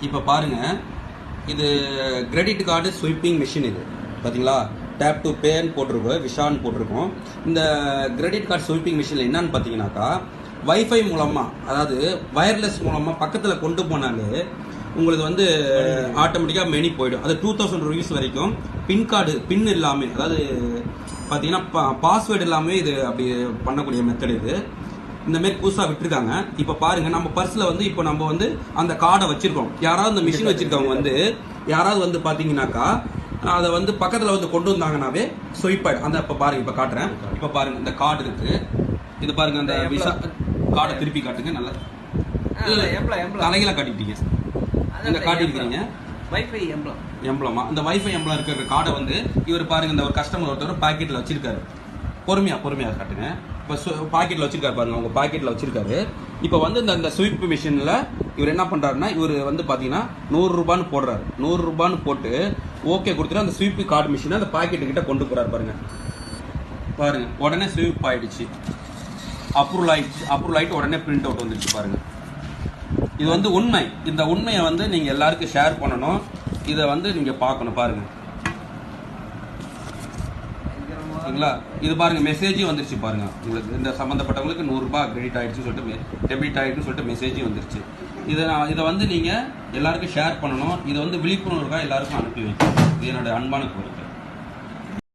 இப்போ பாருங்க, இது கிரெடிட் கார்டு ஸ்வீப்பிங் மிஷின். இது பார்த்தீங்களா, டேப் டு பேன்னு போட்டிருக்கோம், விஷான்னு போட்டிருக்கோம். இந்த கிரெடிட் கார்டு ஸ்வீப்பிங் மிஷினில் என்னன்னு பார்த்தீங்கன்னாக்கா, வைஃபை மூலமாக, அதாவது வயர்லெஸ் மூலமாக பக்கத்தில் கொண்டு போனாலே உங்களுக்கு வந்து ஆட்டோமேட்டிக்காக மெனி போயிடும். அது 2000 rupees வரைக்கும் பின் இல்லாமல், அதாவது பார்த்தீங்கன்னா பாஸ்வேர்டு இல்லாமல் இது அப்படி பண்ணக்கூடிய மெத்தட் இது. இந்தமாரி புதுசாக விட்டுருக்காங்க. இப்போ பாருங்கள், நம்ம பர்ஸில் வந்து இப்போ நம்ம வந்து அந்த கார்டை வச்சுருக்கோம். யாராவது இந்த மிஷின் வச்சுருக்கவங்க வந்து யாராவது வந்து பார்த்தீங்கன்னாக்கா அதை வந்து பக்கத்தில் வந்து கொண்டு வந்தாங்கன்னாவே ஸ்வைப் ஆகிடும். அந்த இப்போ பாருங்கள், இப்போ காட்டுறேன். இப்போ பாருங்கள், இந்த கார்டு இருக்குது. இது பாருங்கள், அந்த விஷா கார்டை திருப்பி காட்டுங்க. நல்லா தலைகளாக காட்டிட்டீங்க, இங்கே காட்டியிருக்கிறீங்க. வைஃபை எம்ப்ளமா, இந்த வைஃபை எம்ப்ளம் இருக்கிற கார்டை வந்து இவர் பாருங்க, இந்த ஒரு கஸ்டமர் ஒருத்தர் பாக்கெட்டில் வச்சிருக்காரு. பொறுமையாக காட்டுங்க. இப்போ பாக்கெட்டில் வச்சிருக்காரு பாருங்க, அவங்க பாக்கெட்டில் வச்சிருக்காரு. இப்போ வந்து இந்த ஸ்வீப் மிஷினில் இவர் என்ன பண்ணுறாருன்னா, இவர் வந்து பார்த்தீங்கன்னா 100 ரூபான்னு போடுறாரு. 100 ரூபான்னு போட்டு ஓகே கொடுத்துட்டு அந்த ஸ்வீப் கார்டு மிஷினை அந்த பாக்கெட்டுக்கிட்ட கொண்டு போகிறார். பாருங்க, உடனே ஸ்வீப் ஆயிடுச்சு, அப்ரூவல் ஆயிட்டு உடனே பிரிண்ட் அவுட் வந்துடுச்சு. பாருங்க, இது வந்து உண்மை. இந்த உண்மையை வந்து நீங்கள் எல்லாருக்கும் ஷேர் பண்ணணும். இதை வந்து நீங்கள் பார்க்கணும். பாருங்க, சரிங்களா? இது பாருங்க, மெசேஜும் வந்துருச்சு. பாருங்க, உங்களுக்கு இந்த சம்மந்தப்பட்டவங்களுக்கு 100 ரூபாய் கிரெடிட் ஆயிடுச்சுன்னு சொல்லிட்டு, டெபிட் ஆயிடுச்சுன்னு சொல்லிட்டு மெசேஜும் வந்துருச்சு. இதை வந்து நீங்கள் எல்லாருக்கும் ஷேர் பண்ணணும். இதை வந்து விழிப்புணர்வுக்காக எல்லாருக்கும் அனுப்பி வைக்கணும். இது என்னோட அன்பான கோரிக்கை.